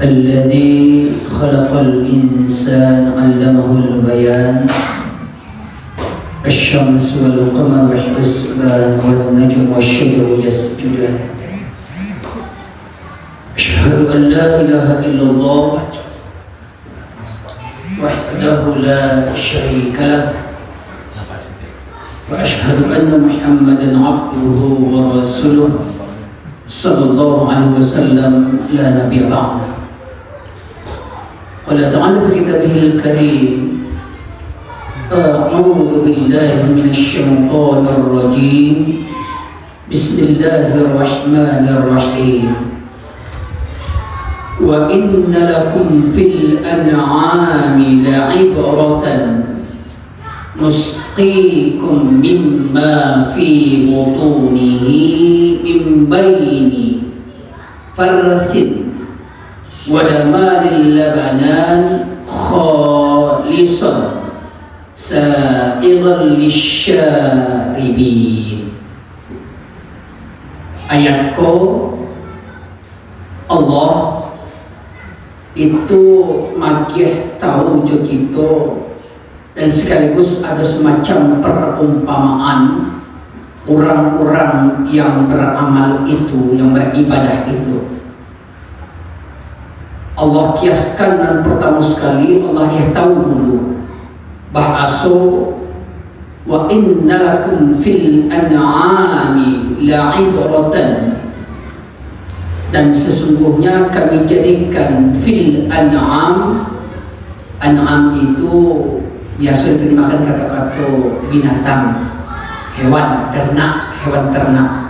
الذي خلق الإنسان علمه البيان الشمس والقمر والحسبان والنجم والشجر يسجدان أشهد أن لا إله إلا الله وحده لا شريك له وأشهد أن محمدا عبده ورسوله صلى الله عليه وسلم لا نبي بعده. قال تعالى في كتابه الكريم أعوذ بالله من الشيطان الرجيم بسم الله الرحمن الرحيم وإن لكم في الأنعام لعبرة نسقيكم مما في بطونه من بين فرث ودمان لبنان خالصا سائغا للشاربين. Ayatku Allah itu magih tahu jo kita, dan sekaligus ada semacam perumpamaan orang-orang yang beramal itu, yang beribadah itu. Allah kiaskan, dan pertama sekali Allah tahu dulu bahasa wa inna lakum fil an'ami la'ibratan, dan sesungguhnya kami jadikan fil an'am, an'am itu biasa diterjemahkan kata-kata binatang, hewan ternak.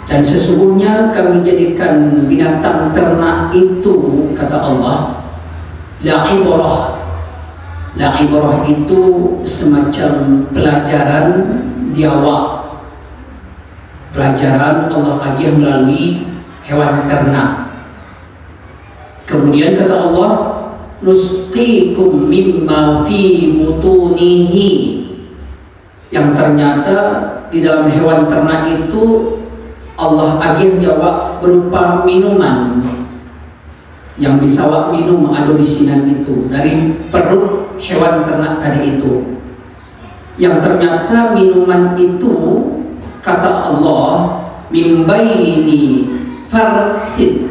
Dan sesungguhnya kami jadikan binatang ternak itu, kata Allah, la'ibrah. La'ibrah itu semacam pelajaran diawak. Pelajaran Allah bagi melalui hewan ternak. Kemudian kata Allah, nusqikum mimma fi butunihi, yang ternyata di dalam hewan ternak itu Allah agih jawab berupa minuman yang bisa wak minum ada di sinan itu dari perut hewan ternak tadi itu, yang ternyata minuman itu kata Allah min baini farthin,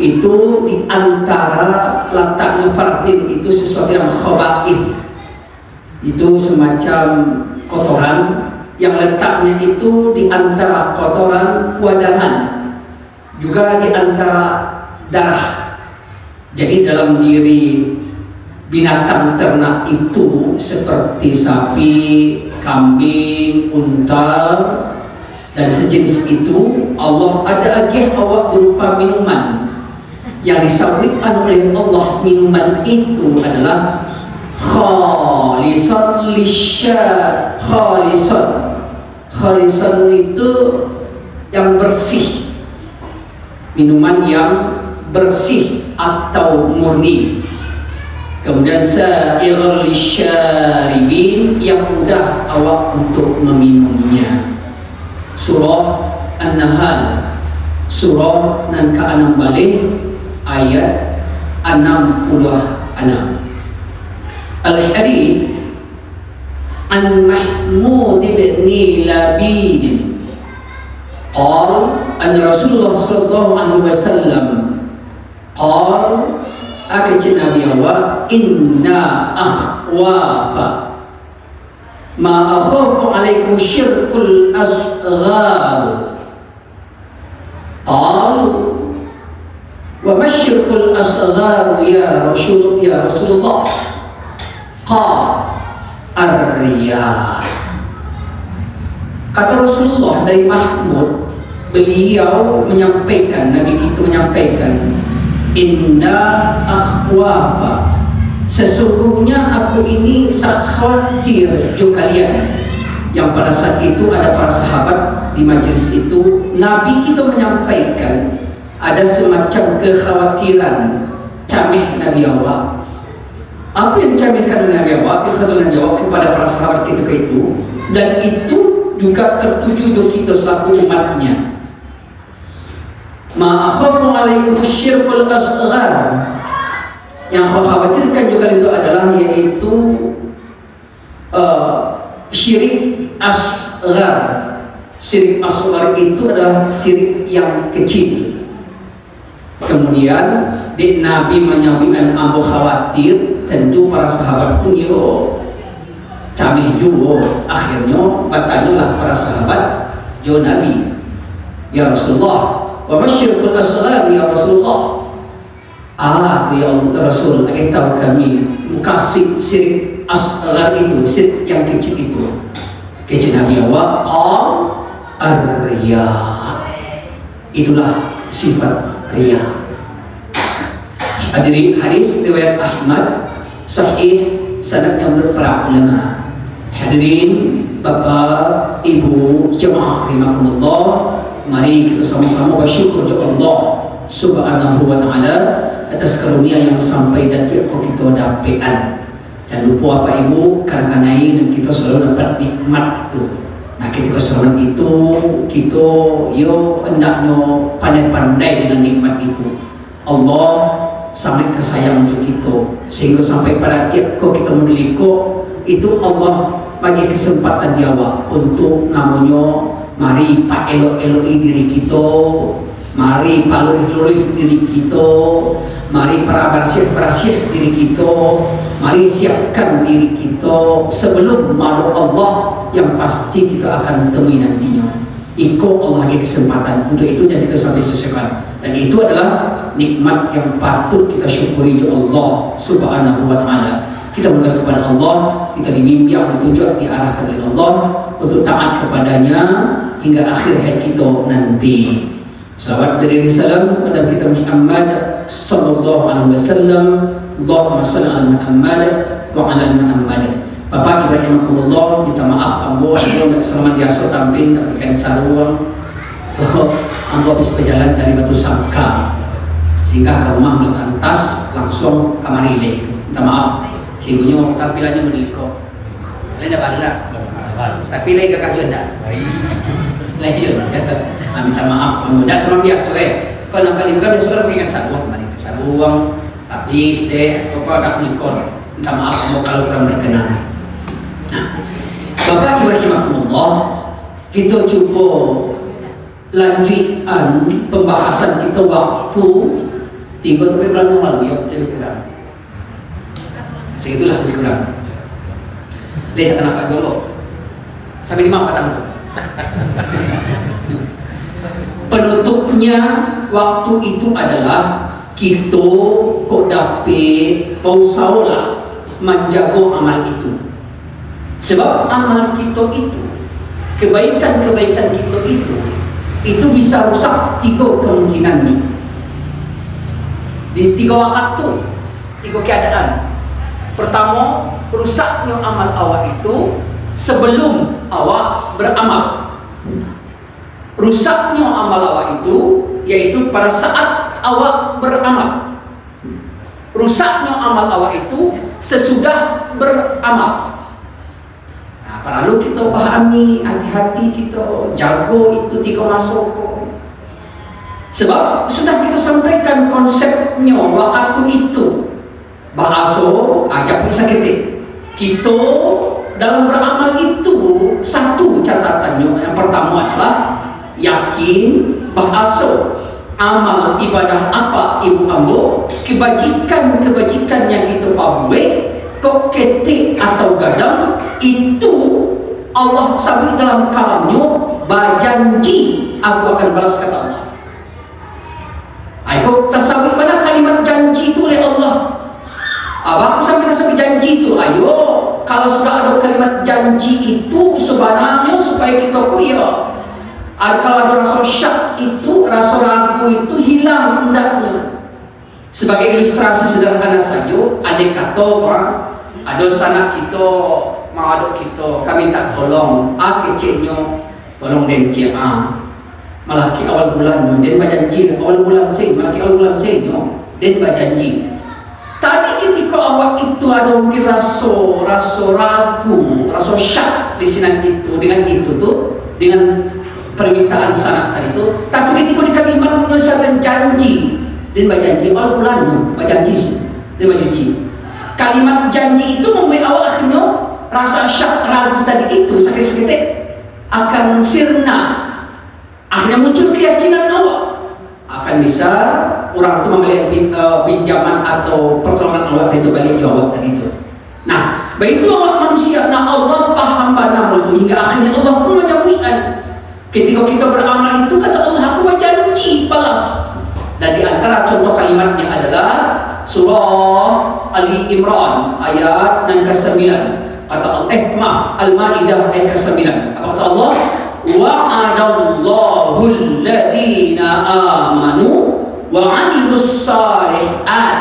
itu di antara letaknya farthin itu sesuatu yang khaba'ith, itu semacam kotoran yang letaknya itu di antara kotoran wadangan, juga di antara darah. Jadi dalam diri binatang ternak itu seperti sapi, kambing, unta dan sejenis itu, Allah ada lagi awak berupa minuman yang disawitkan oleh Allah. Minuman itu adalah khalisan khalisan itu yang bersih, minuman yang bersih atau murni. Kemudian sa'irul lisyaribin, yang mudah awak untuk meminumnya. Surah An-Nahl, surah nan ke-6 balik ayat 66. Al-hadis an Mahmud bin Labid qala an Rasulullah sallallahu alaihi wasallam qala akajen Nabi Allah, inna akhwafa ma akhafu alaikum syirkul asghar. Qalu wa masyirkul asghar ya Rasulullah? Qala ar-riya. Kata Rasulullah dari Mahmud, beliau menyampaikan, Nabi itu menyampaikan, inna akhwafa, sesungguhnya aku ini sangat khawatir juga kalian. Yang pada saat itu ada para sahabat di majelis itu, Nabi kita menyampaikan ada semacam kekhawatiran camih Nabi Allah. Apa yang dicamihkan Nabi Allah, Nabi Allah kepada para sahabat ketika itu, dan itu juga tertuju untuk kita selaku umatnya. Ma akhafu alaikum syirkul asghar. Yang kau khawatirkan juga itu adalah yaitu syirik asghar. Syirik asghar itu adalah syirik yang kecil. Kemudian di Nabi menyampaikan Abu khawatir, tentu para sahabat pun cabih juga. Akhirnya bertanyalah para sahabat jo Nabi, ya Rasulullah, wa masyirkul asghar ya Rasulullah. Tu ya Allah Rasul, bagi tahu kami kasih syirik asghar itu, syirik yang kecil itu. Kecil Nabi awak ar-riya. Itulah sifat riya. Hadirin, hadis riwayat Ahmad sahih, sanadnya menurut para ulama. Hadirin Bapak Ibu jemaah rahimakumullah, mari kita sama-sama bersyukur kepada Allah Subhanahu wa taala atas karunia yang sampai dan kita dapatkan. Jangan lupa Bapak Ibu, karena dan kita selalu dapat nikmat itu. Nah, ketika selalu itu kita hendaknya pandai-pandai dengan nikmat itu. Allah sangat kesayang untuk kita, sehingga sampai pada tiap kita meneliko itu Allah bagi kesempatan dia untuk namanya mari pak elok-eloi diri kita, mari palurih-lurih diri kita, mari para bersiap diri kita, mari siapkan diri kita sebelum malu Allah yang pasti kita akan temui nantinya. Iko Allah bagi kesempatan untuk itu dan kita sampai sesuaikan, dan itu adalah nikmat yang patut kita syukuri ya Allah Subhanahu wa taala. Kita mulai kepada Allah, kita dibimbing ditunjuk, diarahkan oleh Allah untuk taat kepadanya hingga akhir hayat kita nanti. Salawat dari salam kepada kita Muhammad sallallahu alaihi wasallam. Allahumma shalli ala Muhammad wa ala Muhammad. Bapak Ibrahimahumullah, minta maaf ambo tidak selamat biasa tampil dapatkan saruang ambo habis berjalan dari Batu Sangka sehingga ke rumah meletakkan tas langsung kamar ile. Minta maaf sehingga tampilannya menikah lain dah badak tapi lain gagah juga dah lain juga. Minta maaf ambo tidak selamat biasa kalau nak kali bukan dia sudah mengingat saruang kemarin saruang habis deh kok agak likor. Minta maaf ambo kalau kurang berkenan. Nah, Bapak Ibu rahimakumullah, kita cuba lanjutkan pembahasan kita waktu 3 bulan yang lalu, lebih kurang. Segitulah lebih kurang. Lihat kenapa dulu? Sampai 5 petang. Penutupnya waktu itu adalah kita kok dapat pausaula menjaga amal itu. Sebab amal kita itu, kebaikan-kebaikan kita itu bisa rusak 3 kemungkinannya. Di 3 waktu, 3 keadaan. Pertama, rusaknya amal awak itu sebelum awak beramal. Rusaknya amal awak itu yaitu pada saat awak beramal. Rusaknya amal awak itu sesudah beramal. Perlu kita pahami, hati-hati kita jago itu 3 masuk. Sebab sudah kita sampaikan konsepnya waktu itu. Bahasa ajak bisa kita dalam beramal itu satu catatannya. Yang pertama adalah yakin bahasa amal ibadah apa ibu ambo, kebajikan yang kita pabuai kok ketik atau gadang itu Allah sabit dalam kalamnya berjanji aku akan balas kata Allah. Aku tasawuf pada kalimat janji itu oleh Allah. Abang sampai tasawuf janji itu. Ayo kalau sudah ada kalimat janji itu sebenarnya supaya kita kalau ada rasa syak itu, rasa ragu itu hilang hendaknya. Sebagai ilustrasi sederhana saja, andai kata ada sanak kita mau ada kita kami tak tolong kecilnya tolong dencik malaki awal bulan dan berjanji awal bulan sih malaki awal bulan sih dan berjanji tadi ketika awak itu ada mungkin rasa ragu rasa syak di sini itu dengan itu tuh dengan permintaan sanak tadi itu. Tapi ketika di kalimat mengesahkan janji dan berjanji Allah bulan berjanji dan berjanji. Kalimat janji itu membuat awak akhirnya rasa syak ragu tadi itu sakit-sakit akan sirna. Akhirnya muncul keyakinan awak akan bisa orang itu membeli pinjaman atau pertolongan Allah itu balik jawab tadi itu. Nah, begitu awak manusia, nah Allah paham pada itu hingga akhirnya Allah pun menyampaikan. Ketika kita beramal itu kata Allah, aku berjanji balas. Dan di antara contoh kalimatnya adalah surah Ali Imran ayat yang ke-9. Kata Allah, Al-Maidah ayat ke-9. Apa kata Allah? Wa'adallahu alladhina amanu wa 'amilus shalihat.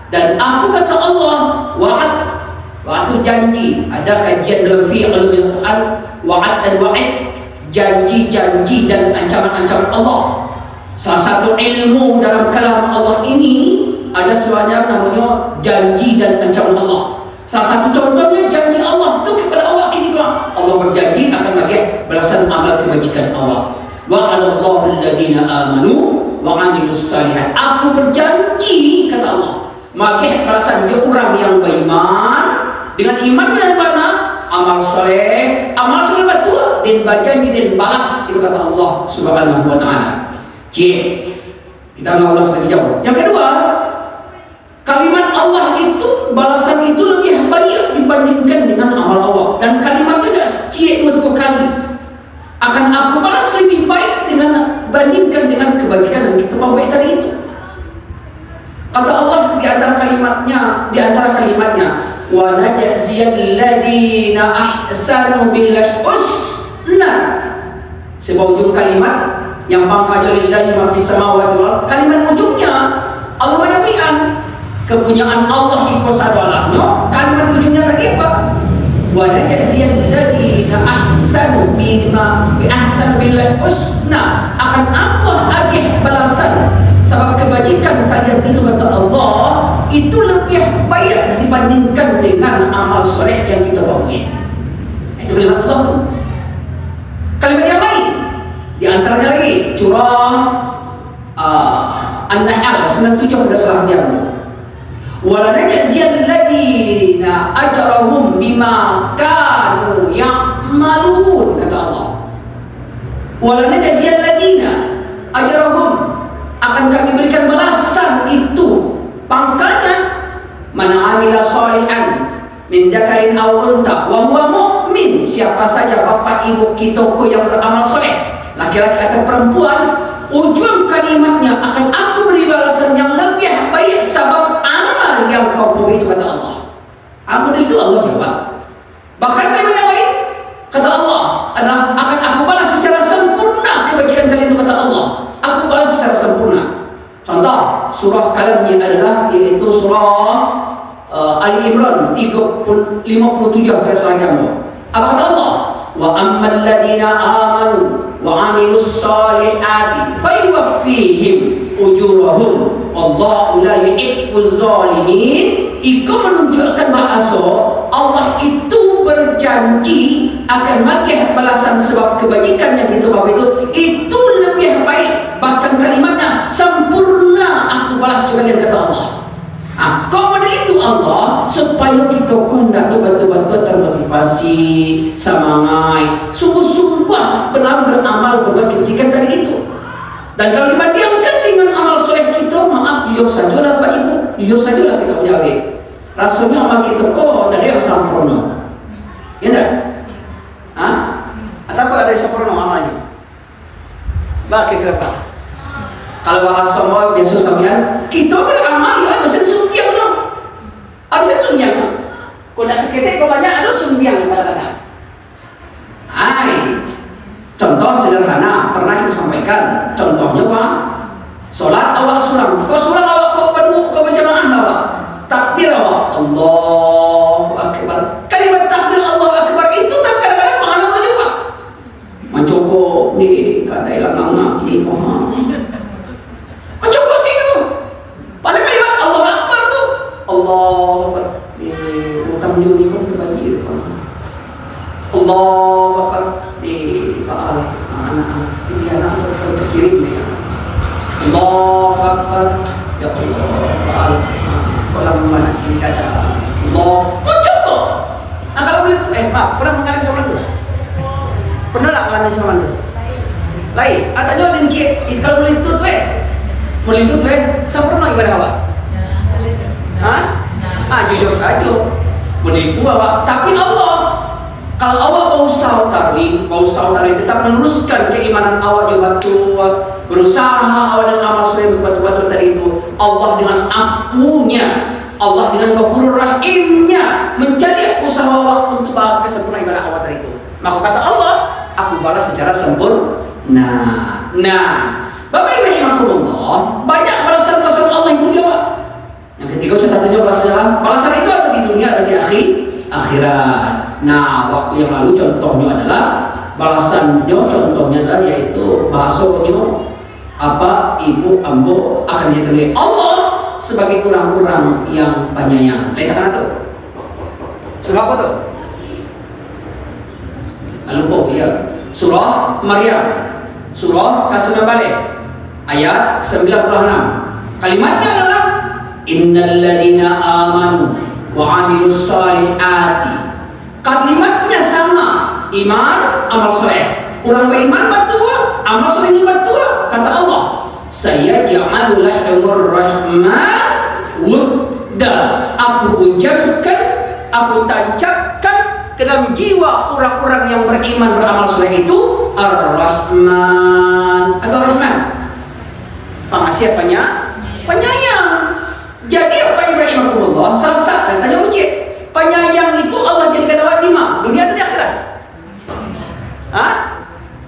Dan aku kata Allah, wa'ad, waktu janji. Ada kajian dalam fiqh Al-Quran, wa'ad dan wa'id, janji-janji dan ancaman-ancaman Allah. Salah satu ilmu dalam kalam Allah ini ada semuanya namanya janji dan ancaman Allah. Salah satu contohnya janji Allah itu kepada awak kini Allah berjanji akan bagi balasan amal kebajikan awak. Wa'adallahu alladhina amanu wa 'amilus shalihat. Aku berjanji kata Allah, maka balasan dia orang yang beriman dengan iman dan mana amal soleh betul dan berjanji dan balas itu kata Allah Subhanahu wa taala. Kita mau ulas lagi jauh. Yang kedua, kalimat Allah itu balasan itu lebih banyak dibandingkan dengan amal Allah. Dan kalimatnya tidak dua kali. Akan aku balas lebih baik dengan bandingkan dengan kebajikan yang kita bawa tadi itu. Kata Allah di antara kalimatnya, wa najziyal ladina ahsanu bil husna. Sebuah ujung kalimat yang pangkatnya lillahi ma fis samawati wal ardh. Kalimat ujungnya Allah menyampaikan kepunyaan Allah iko sadalahnya. Kalimat ujungnya lagi apa? Wa najziyal ladina ahsanu bima bi ahsanu bil husna. Akan aku agih balasan sebab kebajikan kalian itu kata Allah itu lebih baik dibandingkan dengan amal soleh yang kita bawain. Itu kalimat Allah tuh. Kalimat yang lain di antaranya lagi surah An-Nahl 97 ada salah dia. Wala najziyal ladina ajrahum bima kanu ya'malun kata Allah. Wala najziyal ladina ajrahum, akan kami berikan balasan itu pangkalnya mana amila sholihan min dzakarin aw untha wa huwa mu'min. Siapa saja bapak ibu kita yang beramal soleh, laki-laki atau perempuan, ujung kalimatnya akan aku beri balasan yang lebih baik sebab amal yang kau buat itu kata Allah. Amal itu Allah jawab. Bahkan kalimat yang lain kata Allah adalah akan aku balas secara sempurna kebajikan kalian itu kata Allah. Aku balas secara sempurna. Contoh surah kalamnya adalah yaitu surah Ali Imran 57 ayat selanjutnya. Apa kata Allah? Wa ammal ladina amanu wa 'amilus shalihati fayuwaffihim ujurahum wallahu la yuhibbuz zalimin. Itu menunjukkan bahasa Allah itu berjanji akan bagi balasan sebab kebajikan yang kita bawa itu lebih baik, bahkan kalimatnya sempurna aku balas juga dengan kata Allah. Kau model itu Allah supaya kita hendak betul-betul termotivasi, semangat, sungguh-sungguh benar beramal berbuat kebajikan tadi itu. Dan kalau dibandingkan dengan amal soleh kita, maaf jujur sajalah Pak Ibu, jujur sajalah kita menjawab. Rasanya amal kita dari yang sempurna, ya enggak? Atau kok ada yang sempurna amalnya? Kira-kira Pak. Kalau bahasa mau Yesus sampean, kita beramal ya ada sumbiang loh. Ada sumbiang loh. Kau nak seketik kau banyak ada sumbiang kadang-kadang. Contoh sederhana pernah kita sampaikan. Contohnya Pak, solat awak surang. Kau surang awak kau berdua kau berjamaah awak. Takbir awak Allahu Akbar. Kalimat takbir Allahu Akbar itu tak kadang-kadang pengaruh juga. Mencoba ni kadai langang ini mencoba sih itu. Pada kalimat Allahu Akbar tu Allahu Akbar. Utang juni pun terbagi. Allahu Akbar. Di faal anak-anak anak terkirim nih. Allah Akbar. Ya Allah. Kalau mana ini ada Allah. Cukup. Nah kalau boleh maaf, pernah mengalami sama itu? Pernah tak mengalami sama itu? Lain. Atanya dan cik, kalau boleh itu tuh boleh itu tuh saya pernah ibadah awak? Hah? Jujur saja. Boleh itu awak. Tapi Allah, kalau awak mau sautari tetap meneruskan keimanan awak juga berusaha awak dengan amal soleh betul-betul tadi itu. Allah dengan afunya, Allah dengan ghafurur rahimnya menjadi usaha awak untuk bahagia sempurna ibadah awak tadi itu. Maka kata Allah, aku balas secara sempurna. Nah, Bapak Ibu rahimakumullah, banyak balasan-balasan Allah yang mulia, Pak. Yang ketiga catatannya balasan itu ada di dunia, ada di akhirat. Nah, waktu yang lalu contohnya adalah balasannya, contohnya adalah yaitu bahasanya ibu ambo akan dijadikan Allah sebagai orang-orang yang penyayang. Lihat kan itu? Surah apa tuh? Lalu ya, surah Maryam, surah Kasana Balik, ayat 96. Kalimatnya adalah Innal ladzina amanu wa 'amilus shalihati. Kalimatnya sama, iman, amal soleh. Orang beriman batua, amal solehnya batua. Kata Allah, saya ja'alu lahumur rahman wudda. Aku ucapkan, aku tancapkan ke dalam jiwa orang-orang yang beriman beramal soleh itu Ar-Rahman. Atau Rahman, pengasih penyayang. Jadi apa yang beriman salah satu tanya uji penyayang itu Allah jadikan awak lima dunia atau di akhirat?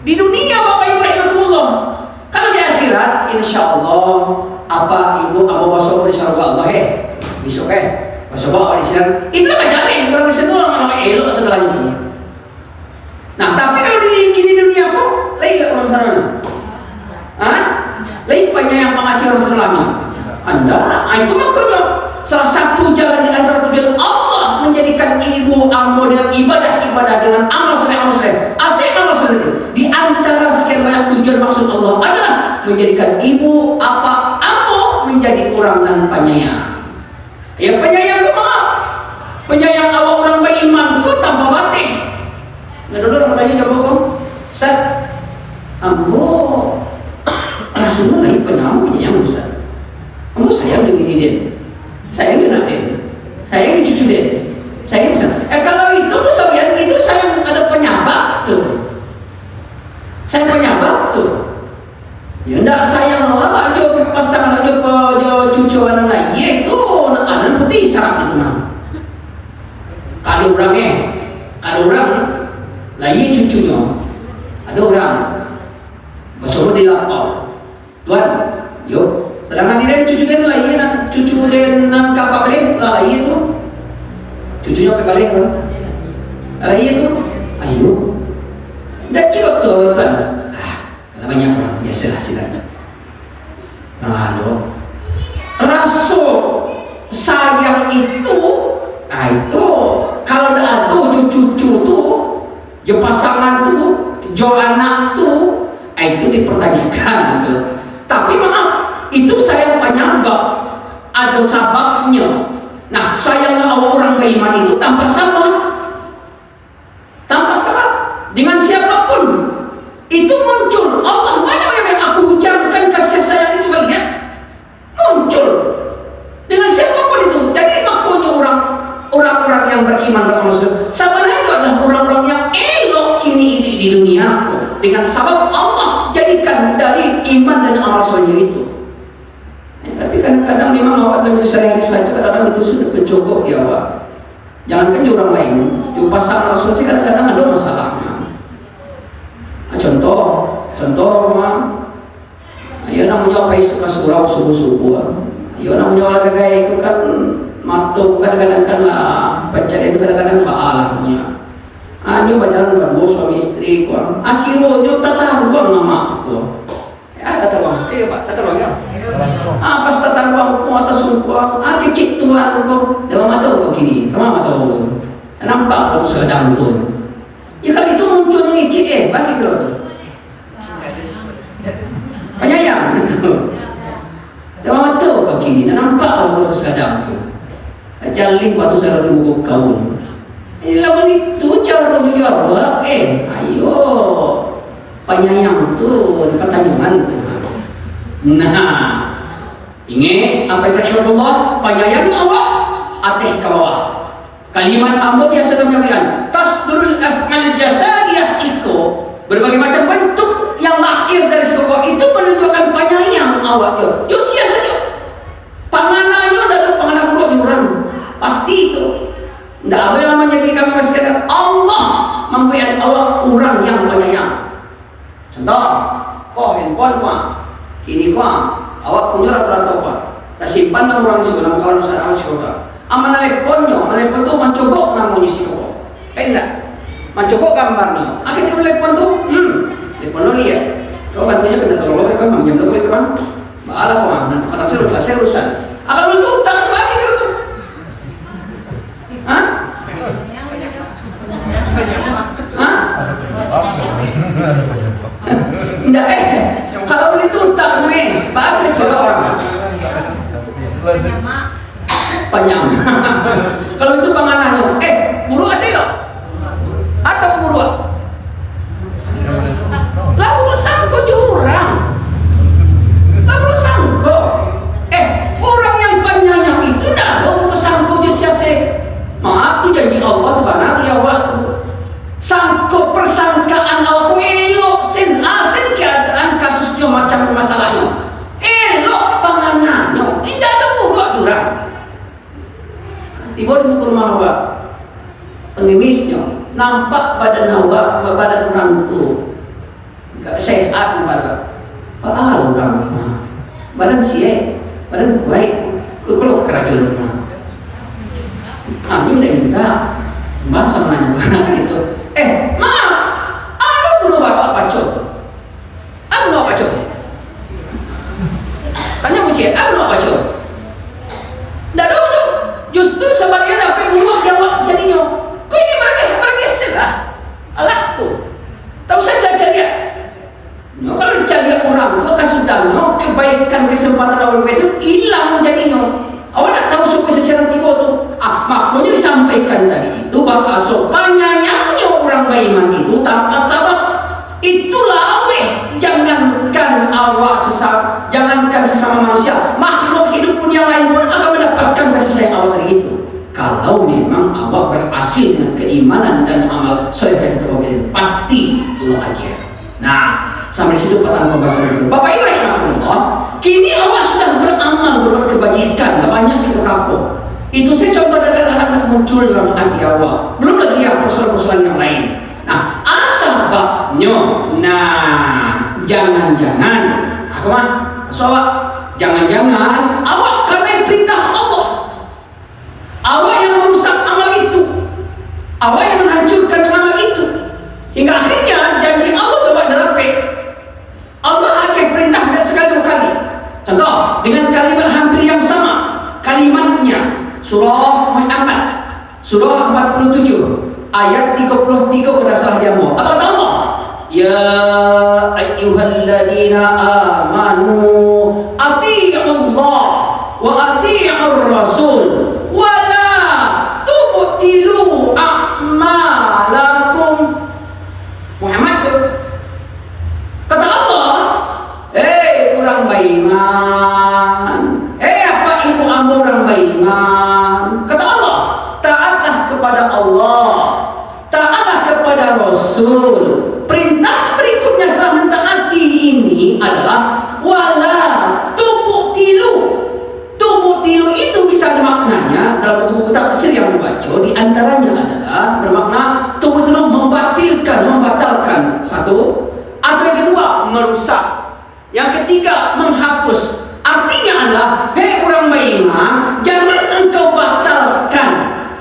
Di dunia Bapak Ibu rahimahullah. Kalau di akhirat insya Allah ibu masuk di surga Allah besok masuk awak di sini itu lah majalin orang di situ orang elok setelah itu. Nah tapi kalau di dunia kok lain orang sana lain penyayang pengasih orang setelahnya Anda. Itu makanya salah satu jalan di antara tujuan Allah menjadikan ibu ambo dengan ibadah dengan amal soleh asik amal soleh di antara sekian banyak tujuan maksud Allah adalah menjadikan ibu ambo menjadi orang dan penyayang. Ya penyayang penyayang awak orang beriman kok tanpa batin. Nah dulu orang bertanya jawab kok Ustaz ambo Rasulullah penyayang Ustaz. Ambo sayang dengan dia, sayang dengan dia, sayang dengan cucu dia, sayang dengan kalau itu sayang itu sayang ada penyabak tuh, sayang penyabak tuh. Ya ndak sayang apa aja pasangan aja cucu anak lain, ya itu anak putih sarap itu mah. Ada orang lain cucunya, ada orang bersuruh di lapor, Tuan, yuk. Sedangkan dia cucu dia lain, cucu dia kapal balik, lain itu, cucunya apa balik kan? Lain itu, ayo, dah cukup tuh kan? Banyak orang biasalah silakan. Lalu rasa sayang itu, itu kalau ada cucu tuh, jo pasangan tuh, jo anak tuh, itu dipertanyakan gitu. Tapi maaf. Itu sayang penyebab, ada sababnya. Nah, sayangnya orang beriman itu tanpa sabab, dengan siapapun itu muncul. Allah banyak yang aku ucapkan kasih sayang itu kalian muncul dengan siapapun itu. Jadi makanya orang-orang yang beriman beramal sama itu adalah orang-orang yang elok kini di dunia dengan sabab Allah jadikan dari iman dan amal soleh itu. Tapi kadang-kadang memang awak lagi sering saja kadang-kadang itu sudah mencukup ya awak. Jangankan orang lain, di pasangan Rasul sih kadang-kadang ada masalahnya. Contoh, ya namanya apa suka surau subuh-subuh. Ya namanya olahraga itu kan matuk kadang-kadang kan lah baca itu kadang-kadang baalamnya. Nyo pacaran berdua suami istri kuang. Akhirnya nyo tata ruang nama aku. Tata ruang, Pak, tata ruang ya. Pas tata ruang ku atas ruang, kecik tuan ku. Dewa mata ku gini, kemana mata ku? Nampak aku sedang tu. Ya kalau itu muncul ngicik bagi kalau tu. penyayang itu. Tahu betul kau kini, nampak waktu sadam tu. Jalin waktu sadam buku kaun. Ini lawan itu cara menjawab. Ayo, penyayang tu di pertanyaan tu. Nah, ingat apa yang Allah? Penyayang Allah, ateh ke bawah. Kalimat ambo biasa menyampaikan tasdurul af'al jasadiyah iko, berbagai macam bentuk yang lahir dari sekokok itu menunjukkan penyayang awak yo sia saja panganannya dari panganan buruk di orang pasti itu tidak ada yang menjadikan sekadar Allah memberikan awak orang yang penyayang. Contoh handphone mah ini awak punya rata-rata tak simpan nama orang sebelah kawan saya sekolah aman teleponnya, telepon tu mencogok namanya si kok. Enggak. Mencogok gambarnya. Akhirnya telepon tu, telepon lo lihat. Kau bantunya kena tolong mereka meminjam dulu itu kan. Bahala kau nanti patah saya selesai urusan. Akal itu tak bagi gitu. Hah? Hah? Enggak kalau itu tak gue, bagi ke orang. Panjang. Kalau itu panganannya, buruk ada lo. Asal buruk. Lah buruk sangko jurang. Lah buruk sangko. Orang yang penyayang itu dah buruk sangko dia sia-sia. Maaf tu janji Allah tu mana tu jawab tu. Sangko persangkaan Allah elok sen keadaan kasusnya macam masalahnya. Elok panganannya. Tidak ada buruk jurang. Tiba di muka rumah awak pengemisnya nampak badan awak badan orang tu gak sehat pada orang badan siap badan baik kalau kerajaan rumah kami minta bahasa menanya itu maaf aku bunuh bapak pacot aku bunuh pacot tanya buci aku bunuh pacot tidak dulu justru sebaliknya apa bunuh yang jadinya kau ini mereka salah Allah tu tahu saja cari kalau dicari orang maka sudah kebaikan kesempatan awal itu hilang jadinya awak tak tahu suku secara tiba tu makanya disampaikan tadi itu bahwa penyayangnya orang beriman itu tanpa sabab itulah jangankan awak jangankan sesama manusia makhluk hidup pun yang lain pun akan mendapatkan kasih sayang awak dari itu kalau memang awak berhasil dengan keimanan dan amal soleh yang terbaik pasti bahagia. Nah sampai situ patang pembahasan itu Bapak Ibu rahimahullah kini awak sudah beramal berbuat kebajikan banyak kita kapok itu saya contoh dengan anak muncul dalam hati awak belum lagi yang persoalan-persoalan yang lain. Nah asababnya jangan-jangan aku mah soal jangan-jangan awak karena perintah Allah awak yang merusak amal itu awak yang menghancurkan amal itu hingga akhirnya janji Allah dapat dirapik Allah akan perintah sekali dua kali contoh dengan kalimat hampir yang sama kalimatnya surah Muhammad surah 47 ayat 33 kena salah jamu apa kata Allah ya ayyuhalladzina amanu atii'ullah wa atii'ur rasul wa la tubtilu a'malakum Muhammad tu kata Allah orang beriman apa ibu ambo orang beriman kata Allah taatlah kepada Allah taatlah kepada Rasul. Perintah berikutnya setelah mentaati ini adalah wala tubtilu itu bisa maknanya dalam buku tafsir yang dibaca di antaranya adalah bermakna tubtilu membatalkan satu atau yang kedua merusak yang ketiga menghapus artinya adalah orang beriman jangan engkau batalkan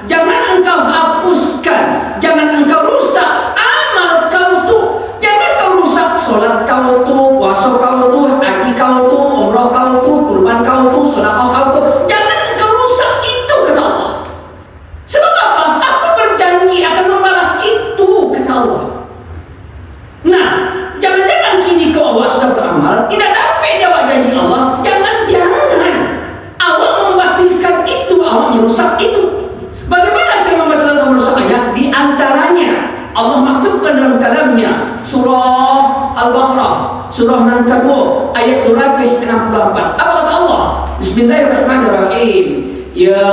jangan engkau hapuskan jangan engkau rusak amal kau tu jangan kau rusak solat kau tu puasa kau tu haji kau tu umrah kau tu kurban kau tu sedekah kau tu jangan engkau rusak itu kata Allah sebab apa aku berjanji akan membalas itu kata Allah. Nah jangan-jangan kini kau awak sudah beramal tidak dapat jawab menyebutkan dalam kalamnya surah Al-Baqarah, surah yang kedua ayat 264. Apa kata Allah? Bismillahirrahmanirrahim. Ya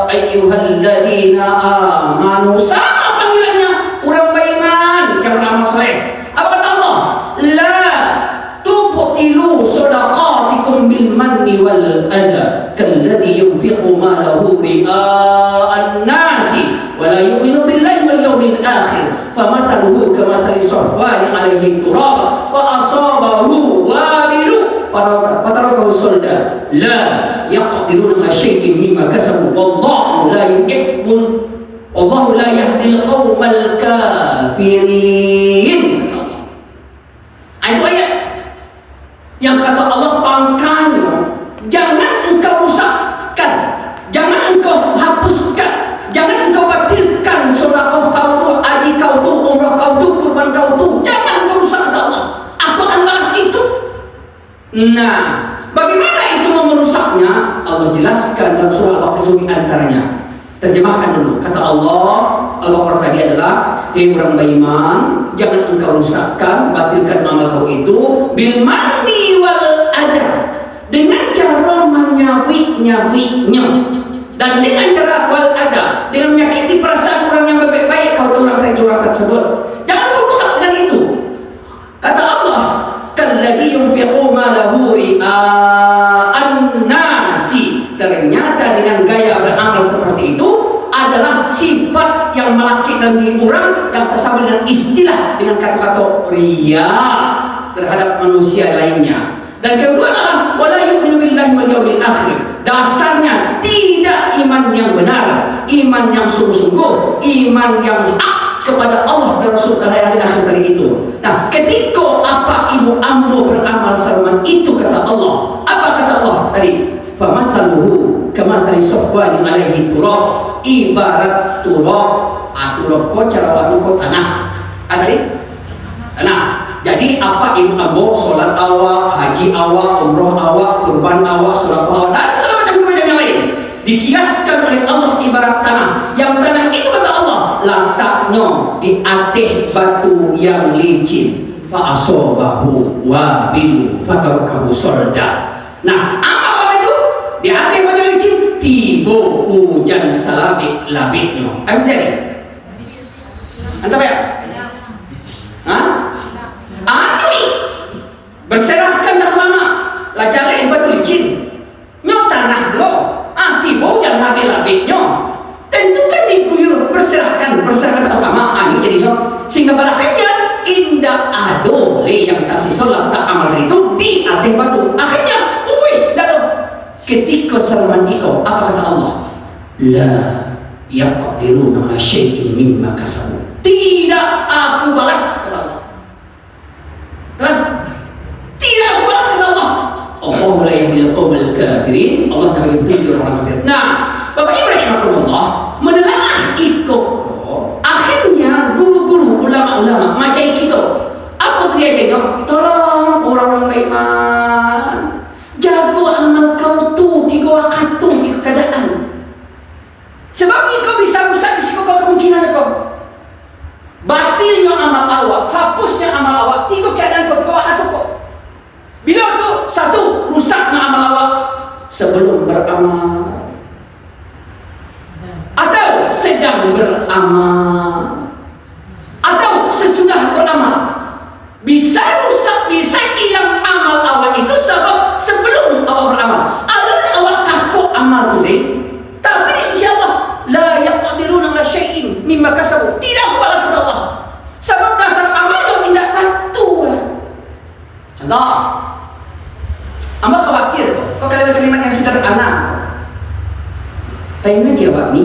ayyuhalladzina amanu, sama panggilannya orang beriman yang beramal saleh. Apa kata Allah? La tubtilu shadaqatikum bil manni wal adha kalladzi yunfiqu malahu ria'an nasi wa la yu'minu billahi wal yawmil akhir famathaluhu kamathali safwani 'alaihi turab fa asabahu wabilu fatarakahu sulda la yaqdiruna ala syai'in mimma kasabu wallahu la yuhibbul wallahu la yahdil qaumal kafirin. Itu ayat yang kata Allah, pangkanya jangan engkau rusakkan, jangan engkau hapuskan, jangan engkau batilkan sedekah kau tu, haji kau tu, umrah kau tu, kurban kau tu, jangan engkau rusak, kata Allah. Aku akan balas itu. Nah, bagaimana itu mau merusaknya? Allah jelaskan dalam surah Al-Baqarah di antaranya. Terjemahkan dulu. Kata Allah, Al-Baqarah tadi adalah, hei orang beriman, jangan engkau rusakkan, batilkan amal kau itu bil manni wal adha, dengan cara menyawi-nyawinya, dan dengan cara wal adha, dengan menyakiti perasaan orang yang baik-baik kau tahu orang tersebut. Jangan kau rusak dengan itu. Kata Allah, kalladzi yunfiqu malahu ria'an nasi, ternyata dengan gaya beramal seperti itu adalah sifat yang melakit dalam diri orang yang tersama dengan istilah dengan kata-kata riya terhadap manusia lainnya. Dan kedua adalah wala yu'minu billahi wal yawmil akhir. Dasarnya tidak iman yang benar, iman yang sungguh-sungguh, iman yang hak kepada Allah dan Rasul dan hari akhir tadi itu. Nah, ketika apa ibu ambo beramal sama itu, kata Allah, apa kata Allah tadi? Famathaluhu kamathali safwani 'alaihi turab, ibarat turab. Turab ko cara waktu ko tanah. Tadi tanah. Jadi apa ibu ambo, solat awak, haji awak, umroh awak, kurban awak, surat awak, dan segala macam kebanyakan yang lain dikiaskan oleh Allah ibarat tanah. Yang tanah itu, kata Allah, letaknya di atas batu yang licin. Fa asabahu wabilu fatarakahu solda. Nah, apa itu? Di atas batu licin tiba hujan salabik labiknya. Apa jadi? Antara ya? Hah? Anui berserahkan tak lama lajar batu licin nyo tanah lo tiba hujan labik-labiknya, tentukan diguyur berserahkan tak lama ani jadi lo, sehingga pada akhirnya indah adole yang kasih solat tak amal itu di atas batu. Akhirnya ketika serman iko, apa kata Allah? La yaqdiruna ala syai'in mimma kasabu, tidak aku balas, kata Allah. Kan? Tidak aku balas, kata Allah. Allah la yahdil qaumal kafirin. Allah tak bagi petunjuk orang kafir. Nah, Bapak Ibrahim rahimahullah menelaah ikut akhirnya guru-guru ulama-ulama macam kita. Apa teriaknya? Tolong orang-orang beriman, jago amal kau tu tiga waktu, tiga keadaan. Sebab kau bisa rusak di siku kau kemungkinan kau. Batilnya amal awak, hapusnya amal awak, tiga keadaan kau, tiga waktu kau. Bila tu satu, rusaknya amal awak sebelum beramal atau sedang beramal atau sesudah beramal. Bisa rusak, bisa hilang amal awak itu sebab sebelum awak beramal. Alun awak kaku amal tu deh, tapi di sisi Allah la yaqdiruna ala syai'in mimma kasabu, tidak balas, kata Allah, sebab dasar amal yang tidak patuh. Contoh, amba khawatir kok kalimat-kalimat yang sederhana. Pengen ngaji awak ni,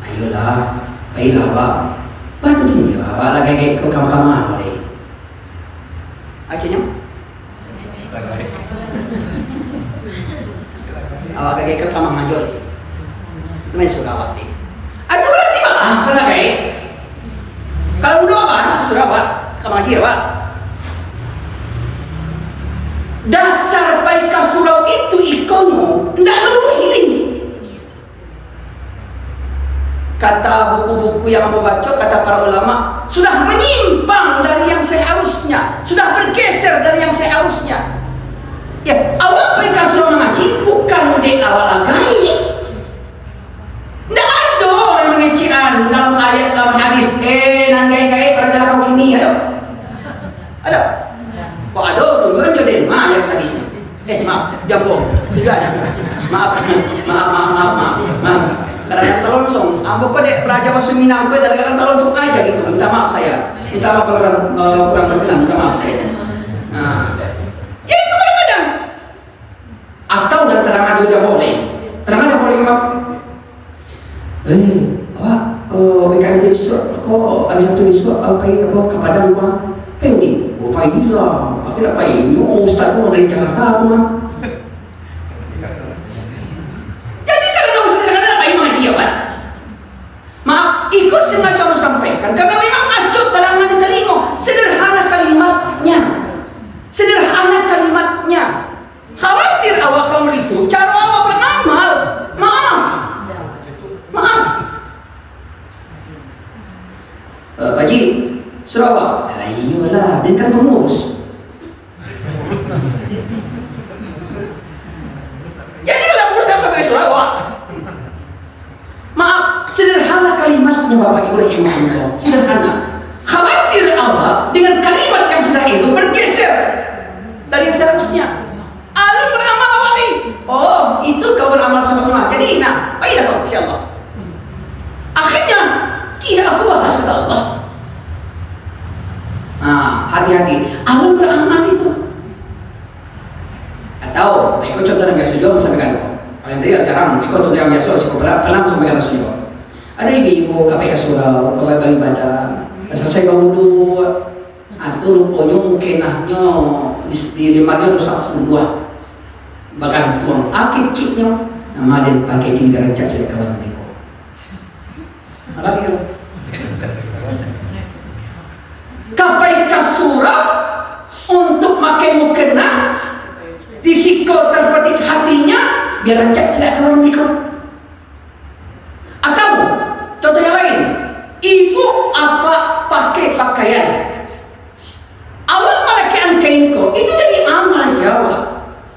ayolah, baiklah awak, bantu dia awak lagi kayak kau kamar-kamar boleh. Acanya? Awak kayak kau kamar ngajol. Main sudah awak ni. Atau berarti malah kalau baik. Kalau mudah awak, sudah awak kamar lagi awak. Dasar baik surau itu ikono ndak luru hiling. kata buku-buku yang Amba baca, kata para ulama, sudah menyimpang dari yang seharusnya, sudah bergeser dari yang seharusnya. Ya, awak mereka sudah mengaji bukan di awal agai. Tidak ada yang mengecian dalam ayat, dalam hadis. Nan gaya-gaya pada jalan kau kini ada? Ada? Kok ada? Tunjukkan jodoh mana ayat hadisnya? Maaf, jambung. Maaf. Kadang-kadang terlonsong. Ambo kok dek belajar bahasa Minang, kadang-kadang terlonsong aja gitu. Minta maaf saya. Minta maaf kalau kurang berkenan. Minta maaf saya. Nah, ya itu kadang-kadang. Atau dan terang ada udah boleh. Terang ada boleh kok. Awak BKM Isra kok ada satu Isra apa ke Padang Pak? Ini, pagi lah. Aku nak pagi. Ustaz tu dari Jakarta tu mah. Maaf, ikut sengaja mau sampaikan karena memang acut talangan di telinga. Sederhana kalimatnya. Khawatir awak kamu itu cara awak beramal. Maaf. Pak Haji, suruh awak. Iyalah, dia kan pengurus. Jadi kalau urusan pakai suruh awak. Maaf, sederhana kalimatnya Bapak Ibu rahimahullah. Sederhana. Khawatir awak dengan kalimat yang sudah itu bergeser dari yang seharusnya. Alun beramal awali. Oh, itu kau beramal sama Allah. Jadi, baiklah kau, insyaAllah. Akhirnya, tidak aku bahas kata Allah. Hati-hati. Alun beramal itu. Atau, ikut contoh yang biasa juga sampaikan. Kalau yang jarang, ikut contoh yang biasa, pelan sampaikan rasulnya. Ada ibu KPK surau, kawai beribadah, selesai wudhu, itu rupanya mungkin di limarnya dosa dua, bahkan tuang akiknya, nama dan pakai ini derajat jadi kawan mereka. Apa itu? KPK surau untuk pakai mukena, disiko terpetik hatinya, biar rancak tidak kawan mereka. Atau contoh yang lain, ibu apa pakai pakaian, awak malaikat kain kau itu jadi amal Jawa.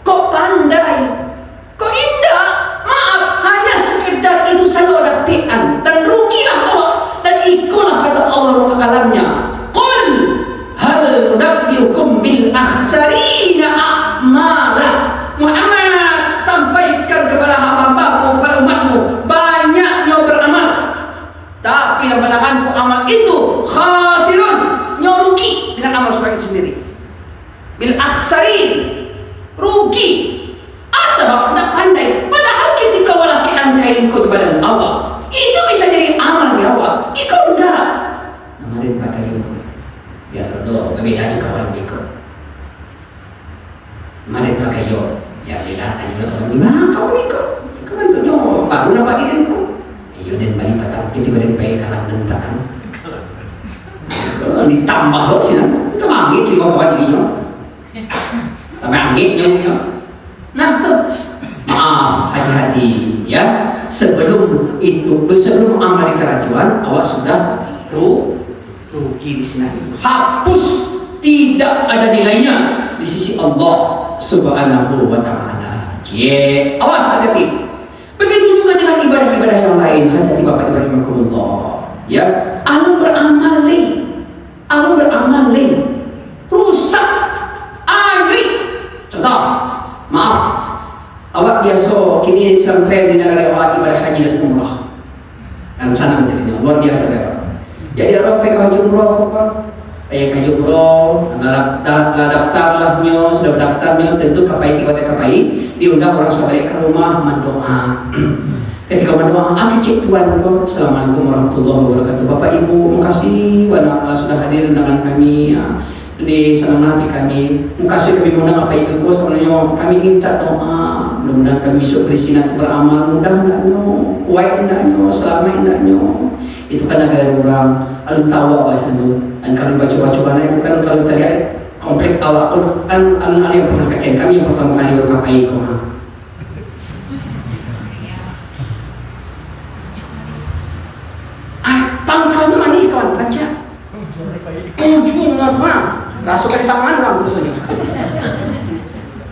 Kok pandai, kok indah, maaf, hanya sekedar itu saja ada pian dan rugilah awak dan ikulah kata Allah kalamnya. Qul hal nunabbiukum bil akhsarina a'mala. Muhammad, sampaikan kepada hamba-hambaku, kepada umatmu, banyaknya beramal, tapi dalam pandanganku amal itu khasirun, rugi dengan amal seperti itu sendiri. Bil akhsarin, rugi. Asbab tak pandai. Padahal ketika walakian kainku di badan Allah, itu bisa jadi amal di awal. Ikut enggak? Namarin pakai ilmu. Ya Allah, berbeda juga kawan ikut. Namarin pakai ilmu. Ya beda tanya kawan gimana kau ikut? Kau bentuknya baru nampak ikan kau. Iyo dan balik patang itu dan baik kalang dan belakang. Ditambah loh sih, itu angin lima kawan ini. Tambah anginnya. Nah tuh, maaf, hati-hati ya. Sebelum amal di kerajuan, awak sudah rugi di sini. Hapus, tidak ada nilainya di sisi Allah Subhanahu wa Ta'ala. Awas, hati-hati. Begitu juga dengan ibadah-ibadah yang lain. Hati-hati Bapak Ibrahim Rahimakumullah. Ya, alun beramal rusak, contoh, maaf, awak biasa kini sedang tren di negara awak ibadah haji dan umrah, dan sana menjadinya luar biasa ya. Jadi orang pergi haji umrah haji umrah, daftarlahnya, sudah berdaftarnya, tentu kapai diundang orang sebalik ke rumah mendoa. Ketika berdoa, cik Tuhan, Assalamualaikum warahmatullahi wabarakatuh. Bapak Ibu, makasih Wana sudah hadir undangan kami di senang hati kami. Makasih kami undang Bapak Ibu, sebenarnya kami minta doa. Mudah-mudahan kami besok berisi nanti beramal, mudah enggaknya, kuat enggaknya, selamat enggaknya. Itu kan agak orang alun tawa bahasa itu. Dan kalau baca-baca mana itu kan kalau cari komplek tawa itu kan alun-alun yang pernah kakek kami yang pertama kali berkapai kau. Ujungnya mah rasukan di tangan orang terus aja.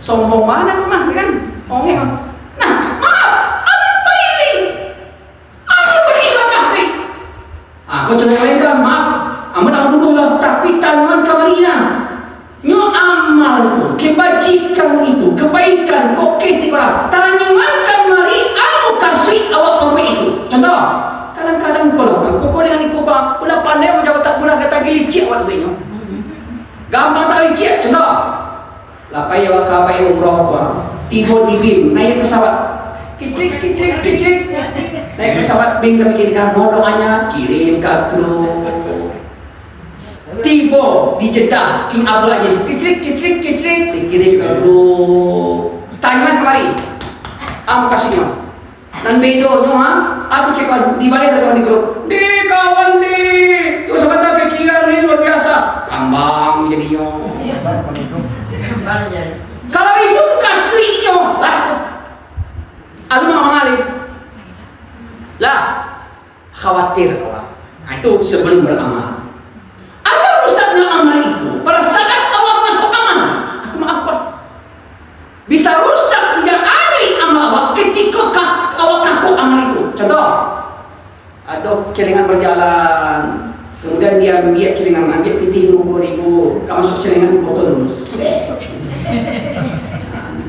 Sombong mana kau mah kan? Ongeng. Nah, maaf, apa ini? Aku beribadah ni. Aku cuma mereka maaf. Amat aku dulu tapi tangan kamaria. Nyo amal itu, kebajikan itu, kebaikan kok ketika tangan kamari aku kasih awak apa itu. Contoh, kadang-kadang kau dengan ikut apa, pula pandai macam tak pula kata gilicik awak tu. Gampang tak licik. Contoh, lapai awak kapai umroh apa, tiba di BIM, naik pesawat, kicik, naik pesawat BIM kami kirimkan modokannya, kirim ke grup. Tiba di Jeddah King Abdul Aziz kicrik dikirim ke grup. Tanya kemari aku kasihnya dan bedonya aku cek di balik ada di grup di kawan di tu sebentar pikiran ini luar biasa kambang jadinya. Kalau itu kasihnya lah aduh mengalir lah khawatir Allah. Nah, itu sebelum beramal. Rusaknya amal itu pada saat awak mengaku amal, aku maafkan. Bisa rusak dia hari amal awak ketika awak mengaku amal itu. Contoh, ada celengan berjalan, kemudian dia ambil celengan, ambil putih 50.000, kamu masuk celengan botol lulus.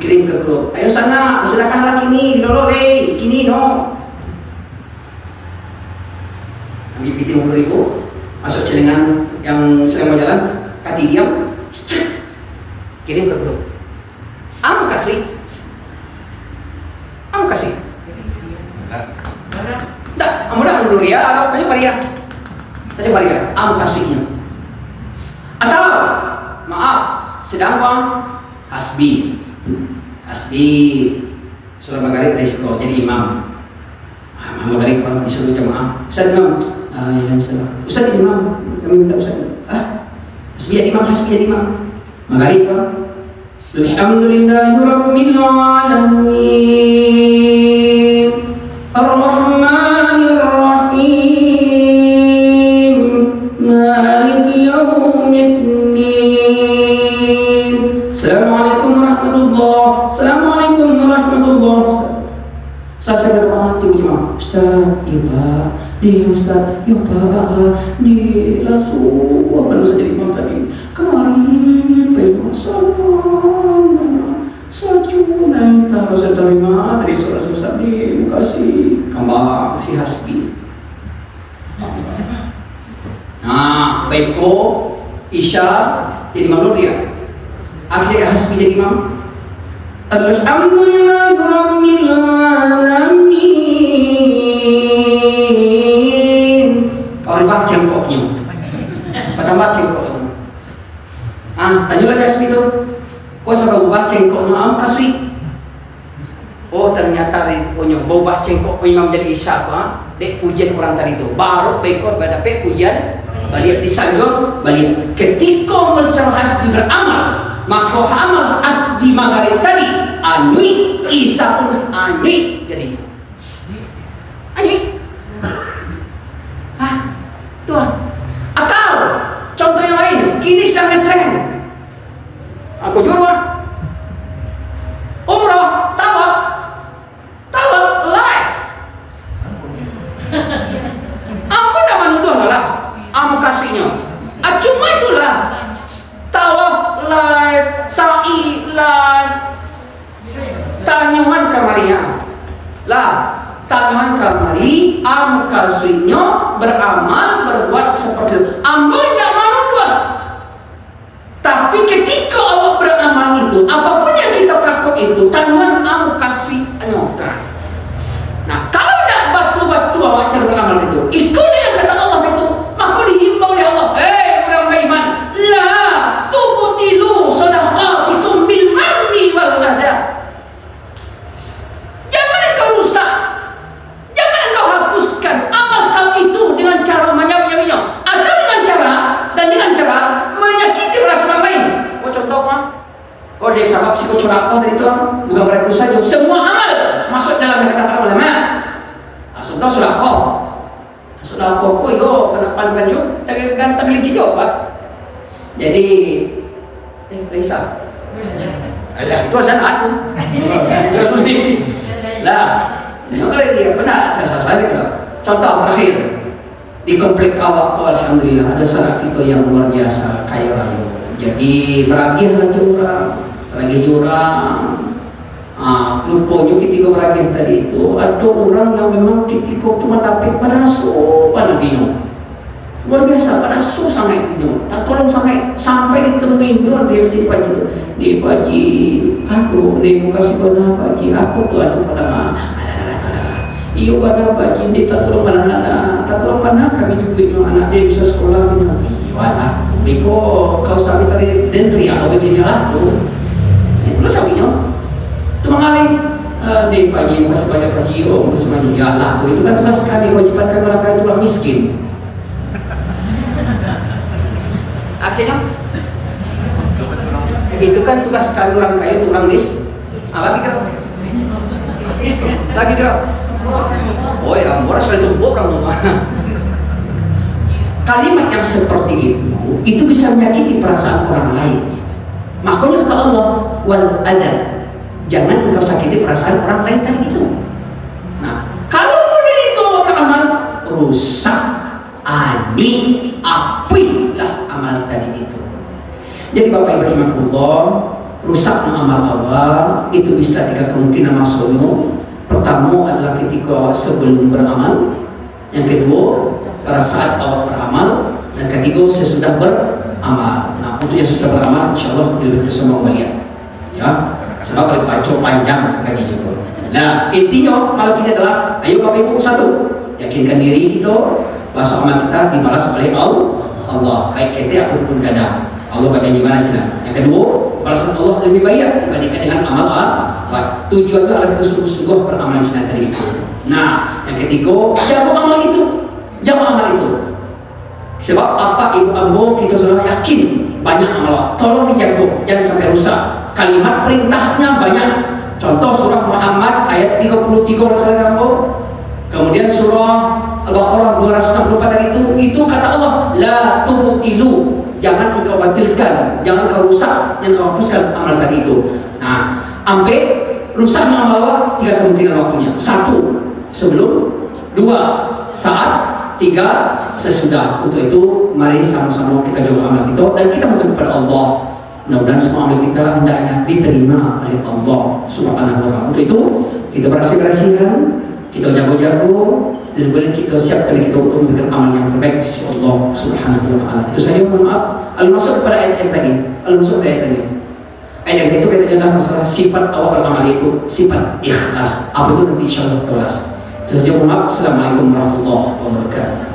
Kirim ke grup. Ayo sana, sedekahlah kini, lolole, kini no. Ambil putih 50.000. Masuk celengan yang sedang mau jalan, kaki diam, kirim ke grup. Am kasih. Tak, am dah dulu dia, ada banyak Maria. Am kasihnya. Atau maaf, sedang bang hasbi, sholat maghrib risiko jadi imam. Imam maghrib kalau disuruh jamaah, Ustaz imam. Ya salah. Ustaz imam, kami minta Ustaz. Hasbi imam. Maghrib kan. Alhamdulillahi rabbil alamin. Ar-Rahmanir Rahim. Maliki yaumiddin. Assalamualaikum warahmatullahi. Saya berdoa hati jemaah. Ustaz, iba, di Ustaz, ya Pak, di lasu apa lu jadi imam tadi? Kemarin penasaran, sajuna tak kau terima tadi surat Ustaz di kasih kambang kasih hasbi. Nah, baikko Isya jadi imam dia. Akhirnya hasbi jadi imam. Alhamdulillahi rabbil alamin. Orang baca cengkoknya. Tambah cengkoknya. Tanya lagi asli tu. Kau sampai baca cengkoknya am kasih. Oh ternyata punya bau cengkok imam jadi isya dek pujian orang tadi itu. Baru bekot pada pujian balik disanjung balik. Ketika mencari hasbi beramal. Maka amal asbi maghrib tadi anui isa pun anui jadi anui tuan atau contoh yang lain kini sedang ngetren aku jual umrah tawaf live apa dah menuduh lah am kasihnya cuma itulah tawaf live, sa'i live, tanyuhan kamaria lah, tanyuhan kamari am kasihnya beramal berbuat seperti itu. Amal tidak manusia, tapi ketika awak beramal itu, apapun yang kita takut itu, tanyuhan am kasih nyokan. Nah, kalau tidak batu-batu awak cara beramal itu, ikut yang kata Allah itu, maka dihimbau oleh Allah, orang beriman, la tubtilu sadaqatikum bil manni wal adha. Jangan engkau rusak, jangan engkau hapuskan amal kau itu dengan cara menyawi-nyawinya atau dengan cara menyakiti perasaan orang lain. Kau contoh kau dia sabab si kau curang dari itu bukan berarti saja semua amal masuk dalam kata para ulama. Contoh sudah kau yo kena pan yo gantang licin yo Pak. Jadi Lisa. Alah itu asal aku. Lah, kalau dia pernah saya kena. Contoh terakhir di komplek awak kau alhamdulillah ada sanak kita yang luar biasa kaya raya. Jadi beragih lagi orang. Lupanya ketika beragih tadi itu ada orang yang memang ketika cuma dapat pada so pada dino. Luar biasa pada so sangat dino. Tak tolong sampai ditemuin dia jadi paji aku dia mau kasih pada paji aku tuh pada iyo pada paji dia tak tolong mana kami juga anak dia bisa sekolah iyo anak biko kau sakit tadi dentri atau begini lah tuh itu sabinya itu mengalir di paji kasih banyak paji semuanya ya lah itu kan tugas kami kewajiban kami orang kaya orang miskin akhirnya itu kan tugas kami orang kaya itu orang lagi gerak oh ya orang sekali tumpuk orang kalimat yang seperti itu bisa menyakiti perasaan orang lain. Makanya kata Allah wal adab, jangan engkau sakiti perasaan orang lain tadi itu. Nah, kalau model itu amal rusak, apilah amal tadi itu. Jadi Bapak Ibu rahimahullah, rusak amal awal itu bisa 3 kemungkinan masuknya. Pertama adalah ketika sebelum beramal, yang kedua pada saat awal beramal, dan ketiga sesudah beramal. Nah, untuk yang sudah beramal, insya Allah lebih semua melihat, ya. Sebab kalau baca panjang kajian itu. Nah, intinya malam ini adalah, ayo Bapak Ibu satu, yakinkan diri kita bahwa amal kita dibalas oleh Allah. Baik kita apapun keadaan. Allah baca di mana sih? Yang kedua, balasan Allah lebih baik dibandingkan dengan amal apa? Tujuannya adalah kita sungguh-sungguh beramal di sana tadi itu. Nah, yang ketiga, jaga amal itu. Sebab apa ibu ambo kita sudah yakin banyak amal. Tolong dijaga, jangan sampai rusak. Kalimat perintahnya banyak. Contoh surah Muhammad ayat 33 rasakan ambo. Kemudian surah Al-Baqarah 264 itu kata Allah, la tubtilu. Jangan engkau batilkan, jangan kau rusak, jangan kau hapuskan amal tadi itu. Nah, sampai rusak amal 3 kemungkinan waktunya. 1 sebelum, 2 saat, 3 sesudah. Untuk itu mari sama-sama kita jaga amal kita dan kita mohon kepada Allah. Mudah-mudahan semua amal kita hendaknya diterima oleh Allah Subhanahu wa taala. Untuk itu kita berhasil-berhasilkan, kita jago-jago dan kemudian kita siapkan kita untuk memberikan amal yang terbaik di sisi Allah Subhanahu wa taala. Itu saja, mohon maaf. Al-masuk pada ayat tadi. Ayat itu kita dengar masalah sifat awal beramal itu sifat ikhlas. Apa itu nanti insyaallah kita bahas. Itu saja, mohon maaf. Assalamualaikum warahmatullahi wabarakatuh.